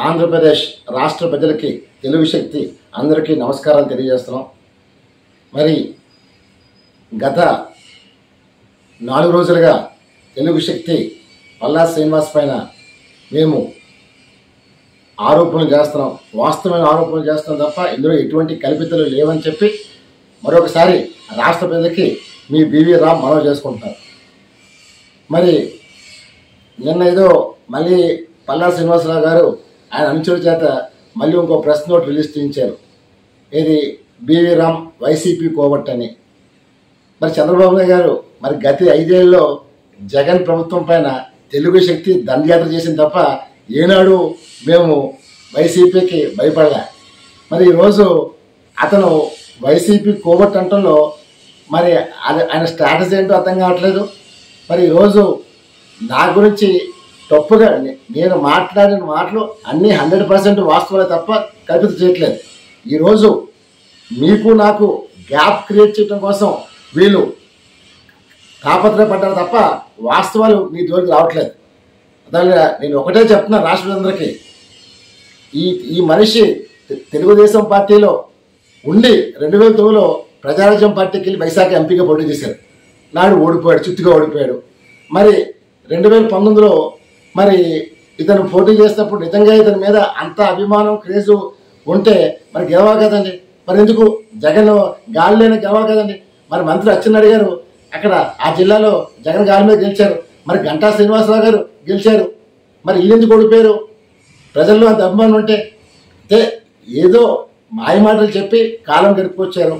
ఆంధ్రప్రదేశ్ రాష్ట్ర ప్రజలకి తెలుగు శక్తి అందరికీ నమస్కారాలు తెలియజేస్తున్నాం. మరి గత 4 రోజులుగా తెలుగు శక్తి పల్లా శ్రీనివాస్ పైన మేము ఆరోపణలు చేస్తున్నాం, వాస్తవమైన ఆరోపణలు చేస్తున్నాం తప్ప ఇందులో ఎటువంటి కల్పితలు లేవని చెప్పి మరొకసారి రాష్ట్ర ప్రజలకి మీ బివి రామ్ మనవి చేసుకుంటున్నారు. మరి నిన్న ఏదో మళ్ళీ పల్లా శ్రీనివాసరావు గారు ఆయన అనుచరుల చేత మళ్ళీ ఇంకో ప్రెస్ నోట్ రిలీజ్ చేయించారు. ఇది బివి రామ్ వైసీపీ కోవట్ అని. మరి చంద్రబాబు నాయుడు గారు మరి గత 5 ఏళ్ళలో జగన్ ప్రభుత్వం పైన తెలుగు శక్తి దండయాత్ర చేసింది తప్ప ఏనాడు మేము వైసీపీకి భయపడలే. మరి ఈరోజు అతను వైసీపీ కోవట్ అంటంలో మరి ఆయన స్ట్రాటజీ ఏంటో అర్థం కావట్లేదు. మరి ఈరోజు నా గురించి తప్పుగా నేను మాట్లాడిన మాటలు అన్నీ 100% వాస్తవాలే తప్ప కల్పిత చేయట్లేదు. ఈరోజు మీకు నాకు గ్యాప్ క్రియేట్ చేయడం కోసం వీళ్ళు తాపత్రయపడ్డారు తప్ప వాస్తవాలు మీ జోలికి రావట్లేదు. అదే నేను ఒకటే చెప్తున్నా రాష్ట్రులందరికీ, ఈ మనిషి తెలుగుదేశం పార్టీలో ఉండి 2009లో ప్రజారాజ్యం పార్టీకి వెళ్ళి వైశాఖ ఎంపీగా పోటీ చేశారు. నాడు ఓడిపోయాడు, చిత్తుగా ఓడిపోయాడు. మరి 2019లో మరి ఇతను పోటీ చేసినప్పుడు నిజంగా ఇతని మీద అంత అభిమానం క్రేజు ఉంటే మరి గెలవాలి కదండి. మరి ఎందుకు జగన్ గాలిలోనే గెలవాలి కదండి. మరి మంత్రి అచ్చెన్నాయుడు గారు అక్కడ ఆ జిల్లాలో జగన్ గాలి మీద గెలిచారు. మరి గంటా శ్రీనివాసరావు గారు గెలిచారు. మరి ఈయనెందుకు ఓడిపోయారు? ప్రజల్లో అంత అభిమానం ఉంటే ఏదో మాయమాటలు చెప్పి కాలం గడుపుకొచ్చారు.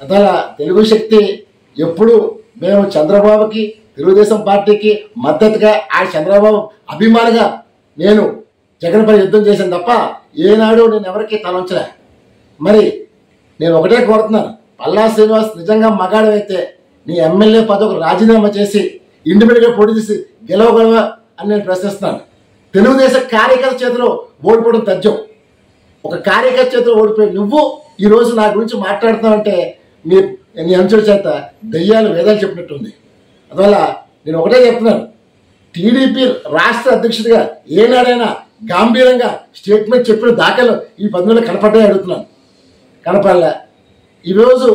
అలా తెలుగు శక్తి ఎప్పుడు మేము చంద్రబాబుకి తెలుగుదేశం పార్టీకి మద్దతుగా ఆ చంద్రబాబు అభిమానిగా నేను జగన్పై యుద్ధం చేశాను తప్ప ఏనాడు నేను ఎవరికి తలంచలే. మరి నేను ఒకటే కోరుతున్నాను, పల్లా శ్రీనివాస్ నిజంగా మగాడవైతే నీ ఎమ్మెల్యే పదవికి రాజీనామా చేసి ఇండిపెండెంట్గా పోటీ చేసి గెలవగలవా అని నేను ప్రశ్నిస్తున్నాను. తెలుగుదేశం కార్యకర్త చేతిలో ఓడిపోవడం తథ్యం. ఒక కార్యకర్త చేతిలో ఓడిపోయి నువ్వు ఈరోజు నా గురించి మాట్లాడుతున్నావంటే నీ అంచుల చేత దయ్యాలు వేదాలు చెప్పినట్టుంది. అందువల్ల నేను ఒకటే చెప్తున్నాను, టీడీపీ రాష్ట్ర అధ్యక్షుడిగా ఏనాడైనా గాంభీర్యంగా స్టేట్మెంట్ చెప్పిన దాఖలు ఈ 10 నెలలు కనపడ్డాయి అడుగుతున్నాను. కనపడలే. ఈరోజు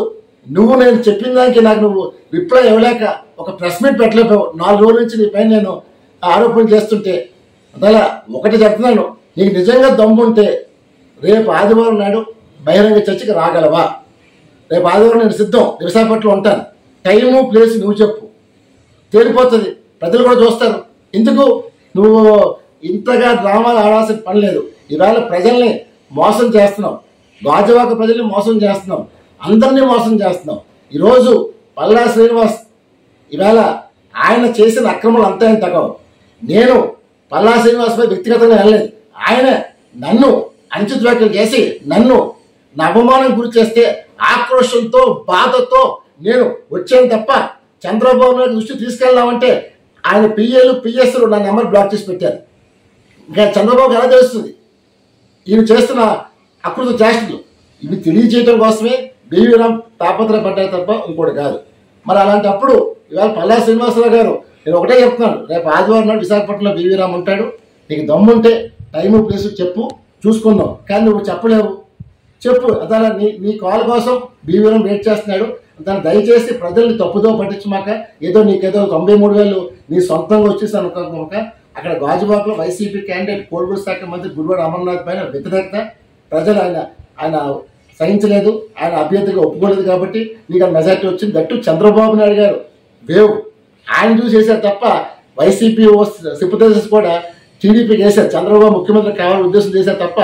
నువ్వు నేను చెప్పిన దానికి నాకు నువ్వు రిప్లై ఇవ్వలేక ఒక ప్రెస్ మీట్ పెట్టలేకపోయావు. 4 రోజుల నుంచి నీ పైన నేను ఆరోపణలు చేస్తుంటే అందువల్ల ఒకటి చెప్తున్నాను, నీకు నిజంగా దమ్ముంటే రేపు ఆదివారం నాడు బహిరంగ చర్చకి రాగలవా? రేపు ఆదివారం నేను సిద్ధం, విశాఖపట్నంలో ఉంటాను. టైము ప్లేస్ నువ్వు చెప్పు, తేలిపోతుంది. ప్రజలు కూడా చూస్తారు. ఎందుకు నువ్వు ఇంతగా డ్రామాలు ఆడాల్సిన పని లేదు. ఇవాళ ప్రజల్ని మోసం చేస్తున్నావు, గాజువాక ప్రజల్ని మోసం చేస్తున్నావు, అందరినీ మోసం చేస్తున్నావు. ఈరోజు పల్లా శ్రీనివాస్ ఇవాళ ఆయన చేసిన అక్రమాలు అంతా ఆయన తగ్గవు. నేను పల్లా శ్రీనివాస్పై వ్యక్తిగతంగా వెళ్ళలేదు. ఆయన నన్ను అనుచిత వ్యాఖ్యలు చేసి నన్ను నా అవమానం గురి చేస్తే ఆక్రోషంతో బాధతో నేను వచ్చాను తప్ప చంద్రబాబు నాయుడు దృష్టి తీసుకెళ్దామంటే ఆయన పిఏలు పిఎస్లు నా నెంబర్ బ్లాక్ చేసి పెట్టారు. ఇంకా చంద్రబాబు ఎలా తెలుస్తుంది ఈయన చేస్తున్న అకృత చేష్టలు? ఇవి తెలియజేయడం కోసమే బివి రామ్ తాపత్రయపడ్డారు తప్ప ఇంకోటి కాదు. మరి అలాంటప్పుడు ఇవాళ పల్లా శ్రీనివాసరావు గారు నేను ఒకటే చెప్తున్నాను, రేపు ఆదివారం నాడు విశాఖపట్నంలో బివి రామ్ ఉంటాడు. నీకు దమ్ముంటే టైము ప్లేస్ చెప్పు, చూసుకుందాం. కానీ నువ్వు చెప్పలేవు, చెప్పు. అదా నీ కాల్ కోసం బివి రామ్ వెయిట్ చేస్తున్నాడు. దాన్ని దయచేసి ప్రజల్ని తప్పుదో పట్టించమాక. ఏదో నీకేదో 93,000 నీ సొంతంగా వచ్చేసి అనుకోక అక్కడ గాజువాకలో వైసీపీ క్యాండిడేట్ కోడిగూడ శాఖ మంత్రి గుడివాడ అమర్నాథ్ పైన వ్యతిరేకత ప్రజలు ఆయన సహించలేదు, ఆయన అభ్యర్థిగా ఒప్పుకోలేదు. కాబట్టి నీకు ఆ మెజార్టీ వచ్చింది. దట్టు చంద్రబాబు నాయుడు గారు వేవ్ ఆయన చూసి వేశారు తప్ప వైసీపీ సింపథైజర్స్ కూడా టీడీపీకి వేశారు. చంద్రబాబు ముఖ్యమంత్రి కావాలని ఉద్దేశం చేశారు తప్ప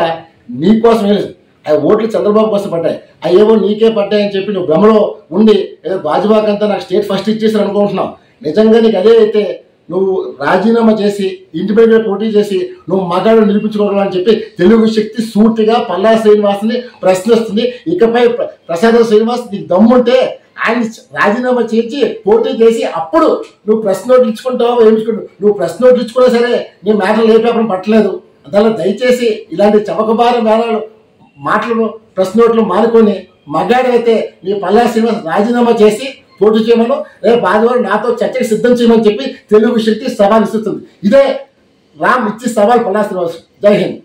నీ కోసం వేయలేదు. ఆ ఓట్లు చంద్రబాబు కోసం పడ్డాయి. అయ్యేవో నీకే పడ్డాయని చెప్పి నువ్వు భ్రమలో ఉండి ఏదో గాజువాక అంతా నాకు స్టేట్ ఫస్ట్ ఇచ్చేసారు అనుకుంటున్నావు. నిజంగా నీకు అదే అయితే నువ్వు రాజీనామా చేసి ఇండిపెండెంట్ పోటీ చేసి నువ్వు మగాడు నిరూపించుకోగలవు అని చెప్పి తెలుగు శక్తి సూటిగా పల్లా శ్రీనివాస్ని ప్రశ్నిస్తుంది. ఇకపై ప్రసాద శ్రీనివాస్ నీకు దమ్ముంటే ఆయన రాజీనామా చేసి పోటీ చేసి అప్పుడు నువ్వు ప్రెస్ నోట్లు ఇచ్చుకుంటావు. ఏమిచ్చుకుంటావు? నువ్వు ప్రెస్ నోట్లు ఇచ్చుకున్నా సరే నీ మ్యాటర్లు ఏ పేపర్ పట్టలేదు. అందువల్ల దయచేసి ఇలాంటి చవకబార మేళాలు మాటలు ప్రెస్ నోట్లు మానుకొని మగాడైతే నీ పల్లా శ్రీనివాస్ రాజీనామా చేసి పోటీ చేయమను, రేపు ఆదివారం నాతో చర్చకి సిద్ధం చేయమని చెప్పి తెలుగు శక్తి సవాల్ ఇస్తుంది. ఇదే రామ్ ఇచ్చి సవాల్ పల్లా శ్రీనివాస్. జై హింద్.